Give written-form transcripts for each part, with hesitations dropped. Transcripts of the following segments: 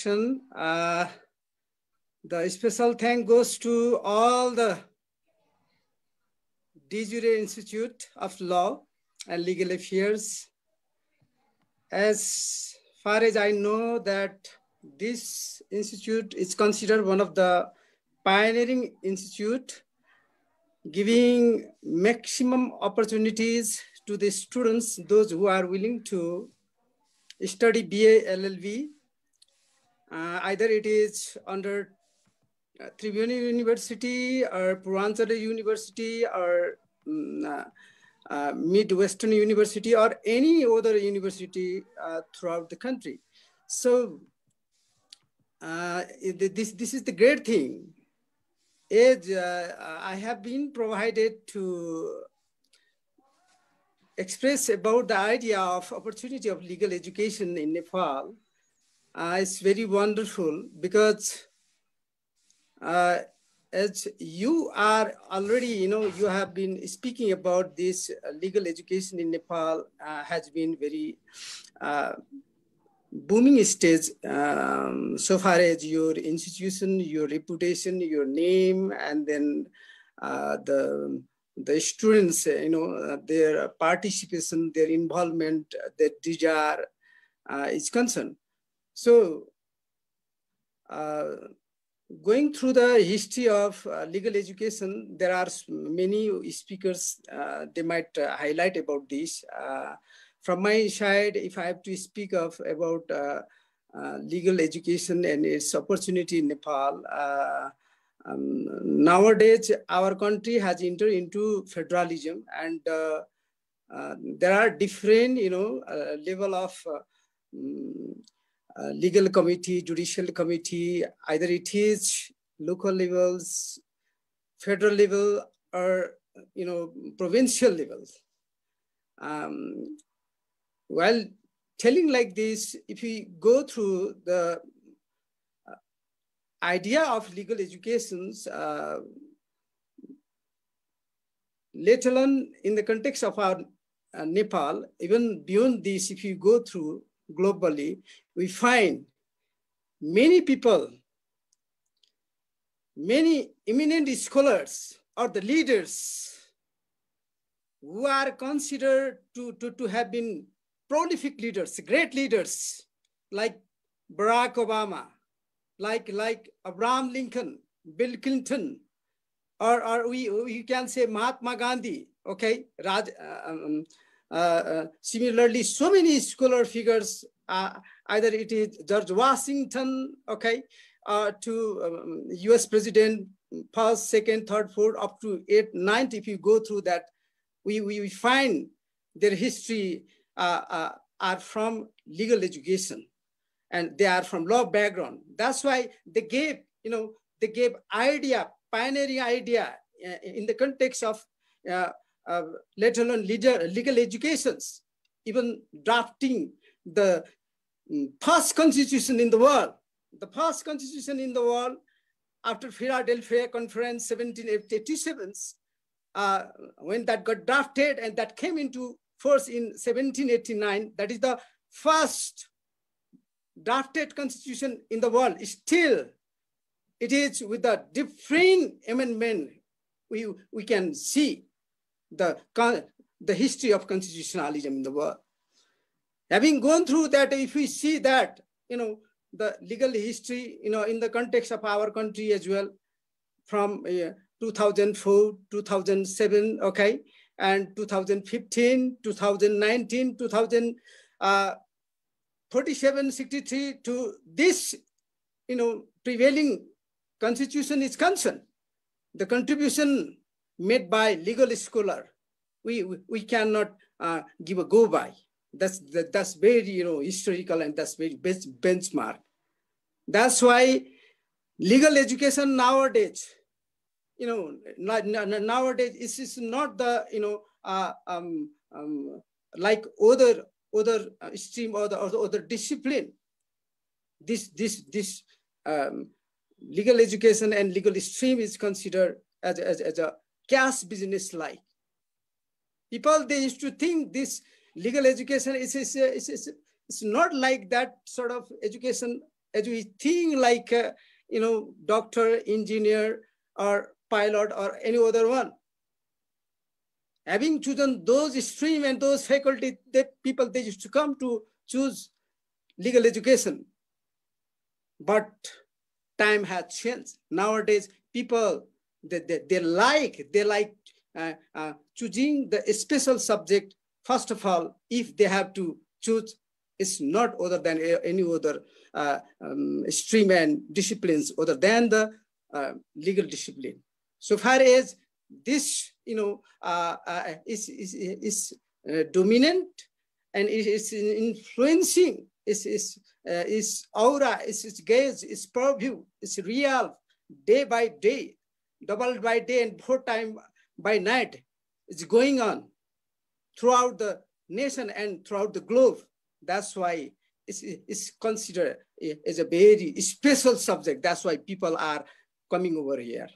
introduction. The special thank goes to all the De Jure Institute of Law and Legal Affairs. As far as I know that this institute is considered one of the pioneering institute, giving maximum opportunities to the students, those who are willing to study BA LLB. Either it is under Tribhuvan University or Purvanchal University or Midwestern University or any other university throughout the country. So this is the great thing. As I have been provided to express about the idea of opportunity of legal education in Nepal. It's very wonderful because as you are already, you have been speaking about this legal education in Nepal has been very booming stage so far as your institution, your reputation, your name, and then the students, their participation, their involvement, their desire is concerned. So going through the history of legal education, there are many speakers, they might highlight about this. From my side, if I have to speak of about legal education and its opportunity in Nepal, nowadays our country has entered into federalism, and there are different, level of legal committee, judicial committee, either it is local levels, federal level, or provincial levels. While telling like this, if we go through the idea of legal educations, let alone in the context of our Nepal, even beyond this, if you go through globally, we find many people, many eminent scholars or the leaders who are considered to have been prolific leaders, great leaders, like Barack Obama, like Abraham Lincoln, Bill Clinton, or we can say Mahatma Gandhi, okay? Similarly, so many scholar figures, either it is George Washington, okay, to US President, first, second, third, fourth, up to 8th, 9th, if you go through that, we find their history are from legal education, and they are from law background. That's why they gave, they gave idea, pioneering idea in the context of let alone legal educations, even drafting the first constitution in the world. The first constitution in the world after Philadelphia Conference 1787, when that got drafted and that came into force in 1789, that is the first drafted constitution in the world. Still, it is with the different amendment we can see the history of constitutionalism in the world. Having gone through that, if we see that, the legal history, in the context of our country as well, from 2004, 2007, okay, and 2015, 2019, 2037, 63 to this, prevailing constitution is concerned. The contribution made by legal scholar, we cannot give a go by. That's very historical, and that's very best benchmark. That's why legal education nowadays, nowadays it's not the like other stream or the other discipline. This legal education and legal stream is considered as a cash business like. People, they used to think this legal education is not like that sort of education as we think like, doctor, engineer, or pilot, or any other one. Having chosen those stream and those faculty, people, they used to come to choose legal education. But time has changed. Nowadays, people, they like choosing the special subject. First of all, if they have to choose, it's not other than any other stream and disciplines other than the legal discipline. So far as this, is dominant and is influencing, is aura, is gaze, is purview, is real, day by day, double by day, and 4 times by night. It's going on throughout the nation and throughout the globe. That's why it's considered as a very special subject. That's why people are coming over here.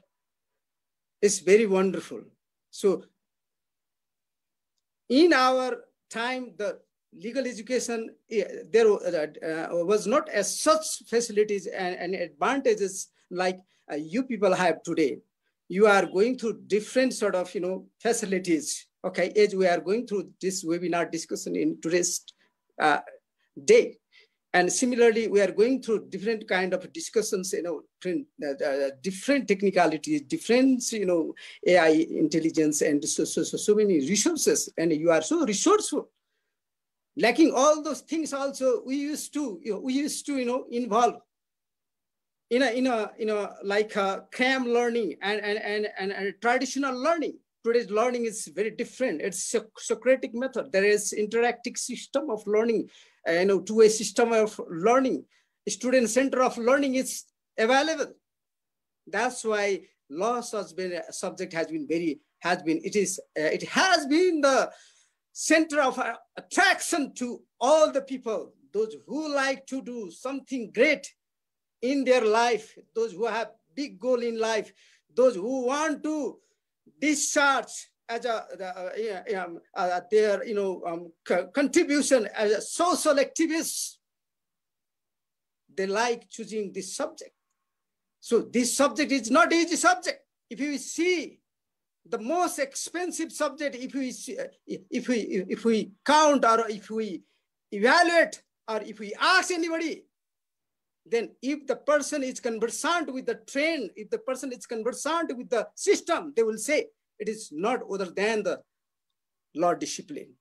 It's very wonderful. So in our time, the legal education, there was not as such facilities and advantages like you people have today. You are going through different sort of, facilities. Okay, as we are going through this webinar discussion in today's day. And similarly, we are going through different kind of discussions, different technicalities, different, AI intelligence, and so many resources. And you are so resourceful. Lacking all those things also, we used to involve in a like cram learning and traditional learning. Today's learning is very different. It's a Socratic method. There is interactive system of learning, two-way system of learning. Student center of learning is available. That's why law subject has been it has been the center of attraction to all the people, those who like to do something great in their life, those who have big goal in life, those who want to discharge as their contribution as a social activist. They like choosing this subject. So this subject is not easy subject. If you see the most expensive subject, if we count, or if we evaluate, or if we ask anybody, then if the person is conversant with the trend, if the person is conversant with the system, they will say it is not other than the law discipline.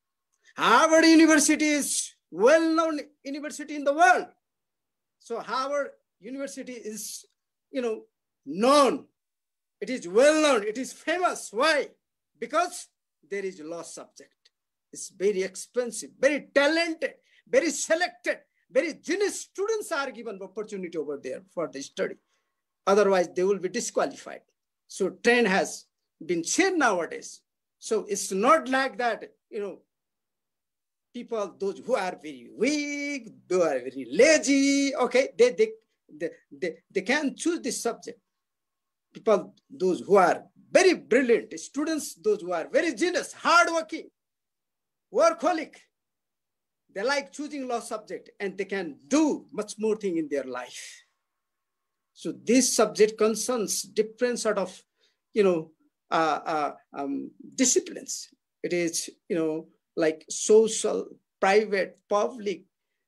Harvard University is well-known university in the world. So Harvard University is, known. It is well-known. It is famous. Why? Because there is a law subject. It's very expensive, very talented, very selected, very genius students are given opportunity over there for the study. Otherwise, they will be disqualified. So trend has been changed nowadays. So it's not like that, people, those who are very weak, who are very lazy, okay, they can choose this subject. People, those who are very brilliant students, those who are very genius, hardworking, workaholic, they like choosing law subject, and they can do much more thing in their life. So this subject concerns different sort of, disciplines. It is, like social, private, public,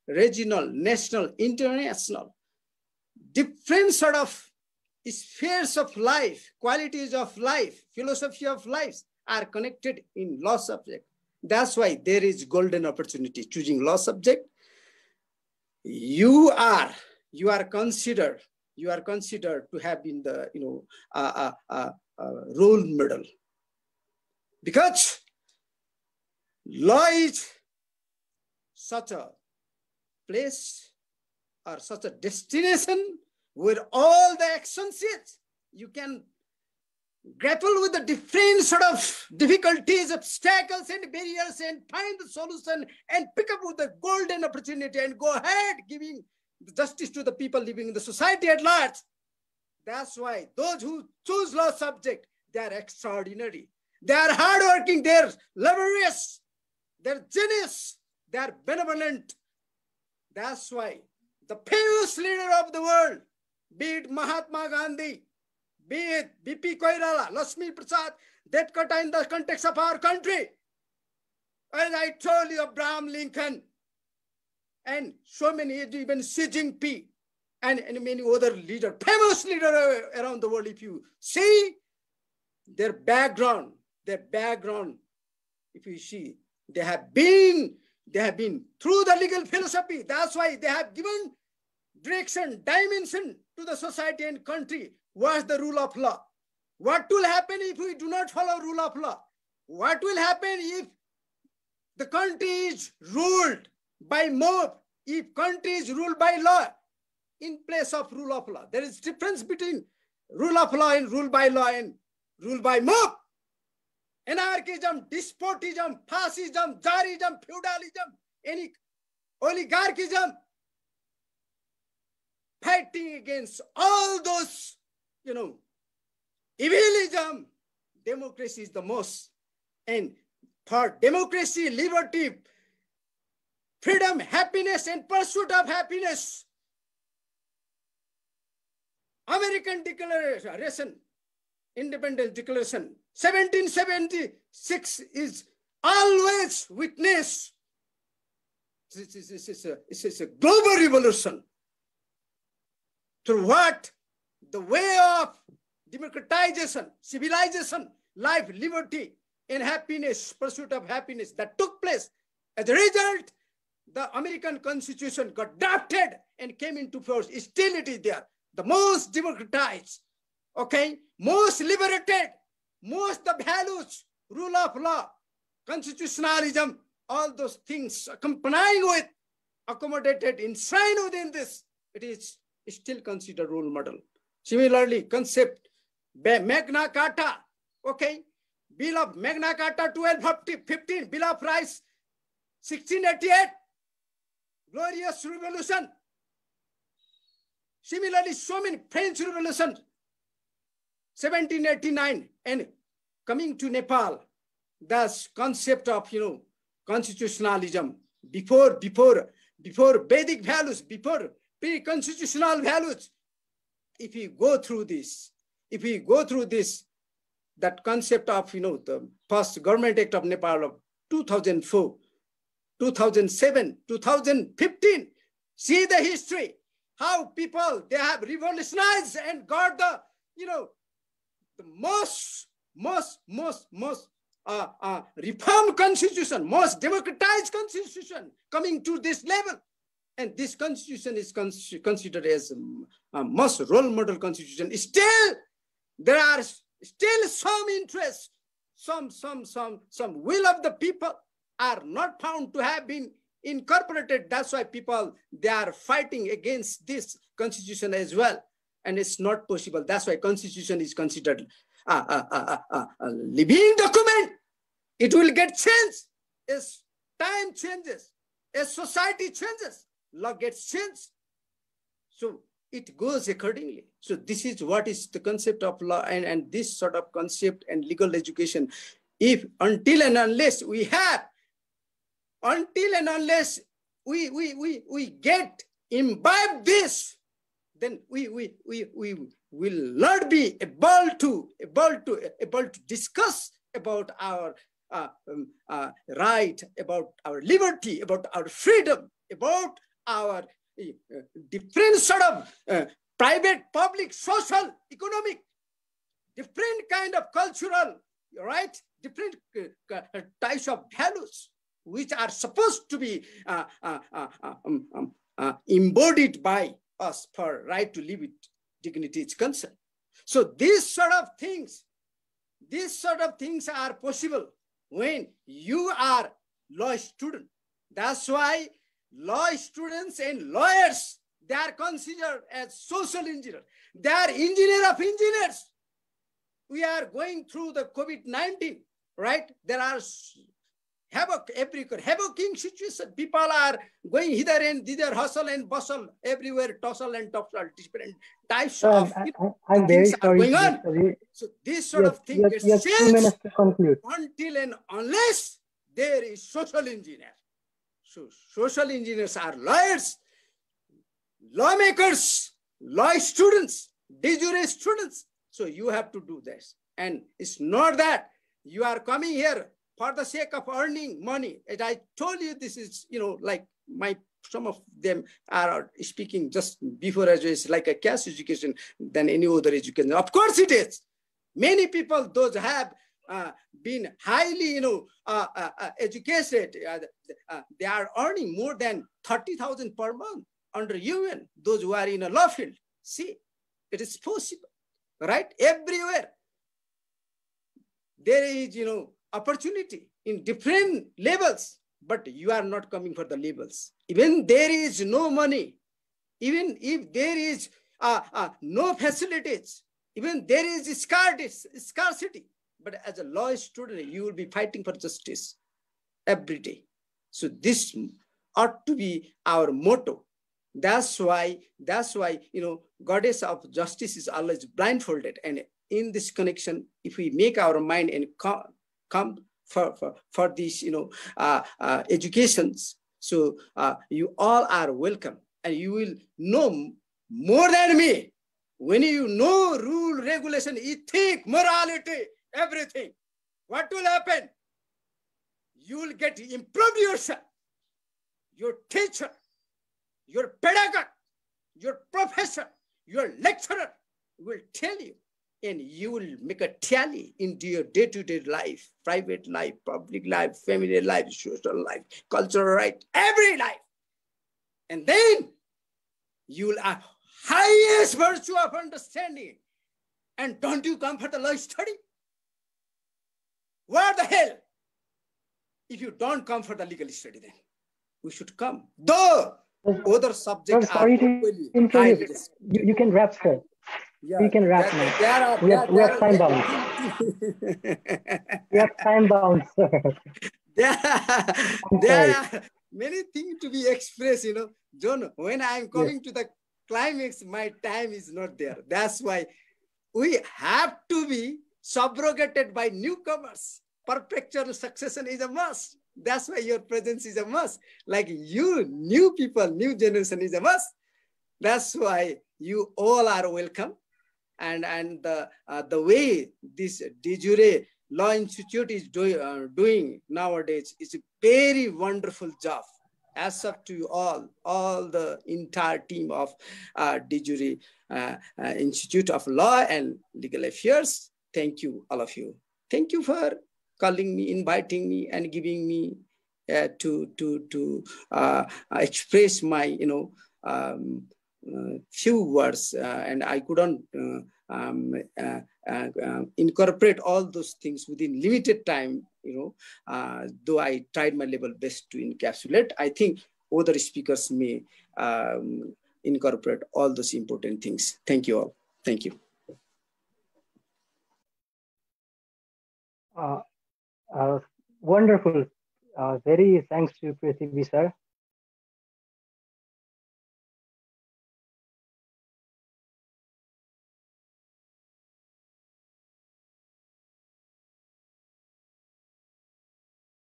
regional, national, international, different sort of spheres of life, qualities of life, philosophy of life are connected in law subject. That's why there is golden opportunity choosing law subject. You are considered to have been the role model, because law is such a place or such a destination where all the actions is. You can grapple with the different sort of difficulties, obstacles, and barriers, and find the solution, and pick up with the golden opportunity and go ahead giving justice to the people living in the society at large. That's why those who choose law subject, they are extraordinary. They are hardworking, they are laborious, they are genius, they are benevolent. That's why the famous leader of the world, be it Mahatma Gandhi, be it B.P. Koirala, Lakshmi Prasad, that cut in the context of our country. As I told you, Abraham Lincoln, and so many, even Xi Jinping, and many other leaders, famous leaders around the world. If you see their background, if you see, they have been through the legal philosophy. That's why they have given direction, dimension to the society and country. What's the rule of law? What will happen if we do not follow rule of law? What will happen if the country is ruled by mob, if country is ruled by law in place of rule of law? There is difference between rule of law and rule by law and rule by mob. Anarchism, despotism, fascism, czarism, feudalism, any oligarchism, fighting against all those, evilism. Democracy is the most. And for democracy, liberty, freedom, happiness, and pursuit of happiness, American Declaration, Independence Declaration, 1776 is always witness. It's a global revolution. Through what? The way of democratization, civilization, life, liberty, and happiness, pursuit of happiness that took place. As a result, the American Constitution got drafted and came into force. Still it is there. The most democratized, most liberated, most the values, rule of law, constitutionalism, all those things accompanying with, accommodated, enshrined within this, it is still considered role model. Similarly, concept, Magna Carta, Bill of Magna Carta 1215, Bill of Rights 1688, Glorious Revolution. Similarly, so many French Revolution 1789, and coming to Nepal, this concept of constitutionalism before Vedic values, before pre-constitutional values. If we go through this, that concept of the first Government Act of Nepal of 2004, 2007, 2015, see the history, how people, they have revolutionized and got the the most reformed constitution, most democratized constitution coming to this level. And this constitution is considered as a most role model constitution. Still, there are still some interest, some will of the people are not found to have been incorporated. That's why people, they are fighting against this constitution as well. And it's not possible. That's why constitution is considered a living document. It will get changed as time changes, as society changes, law gets changed. So it goes accordingly. So this is what is the concept of law, and this sort of concept and legal education. If until and unless we get imbibe this, then we will not be able to discuss about our right, about our liberty, about our freedom, about our different sort of private, public, social, economic, different kind of cultural, right? Different types of values which are supposed to be embodied by us for right to live with dignity is concerned. So these sort of things are possible when you are law student. That's why law students and lawyers, they are considered as social engineers. They are engineer of engineers. We are going through the COVID-19, right? There are havoc everywhere, havocing situation. People are going hither and thither, hustle and bustle everywhere, tussle and tussle, different types of I'm things very sorry, are going on. So this sort of thing gets changed 2 minutes to conclude. Until and unless there is social engineer. So social engineers are lawyers. lawmakers, law students, de jure students. So you have to do this. And it's not that you are coming here for the sake of earning money. As I told you, this is, like some of them are speaking just before as it's like a cash education than any other education. Of course it is. Many people, those have been highly, educated, they are earning more than 30,000 per month under UN, those who are in a law field. See, it is possible, right? Everywhere. There is, opportunity in different levels, but you are not coming for the labels. Even there is no money, even if there is no facilities, even there is scarcity, but as a law student, you will be fighting for justice every day. So this ought to be our motto. That's why, goddess of justice is always blindfolded. And in this connection, if we make our mind and come for these, educations, so you all are welcome, and you will know more than me. When you know rule, regulation, ethic, morality, everything, what will happen? You will get to improve yourself. Your teacher, your pedagogue, your professor, your lecturer will tell you, and you will make a tally into your day-to-day life, private life, public life, family life, social life, cultural life, every life. And then you will have highest virtue of understanding. And don't you come for the law study? Where the hell? If you don't come for the legal study, then we should come. Though other subjects are equally highly. You can wrap, sir. Yeah, we can wrap now. We have time bound. We have time bound, sir. There are many things to be expressed, John. When I'm coming to the climax, my time is not there. That's why we have to be subrogated by newcomers. Perpetual succession is a must. That's why your presence is a must. Like you, new people, new generation is a must. That's why you all are welcome. And the way this de jure Law Institute is doing nowadays is a very wonderful job. As up to all the entire team of de jure Institute of Law and Legal Affairs. Thank you, all of you. Thank you for calling me, inviting me, and giving me to express my few words, and I couldn't incorporate all those things within limited time, though I tried my level best to encapsulate. I think other speakers may incorporate all those important things. Thank you all. Thank you. Wonderful. Very thanks to Prithivi sir.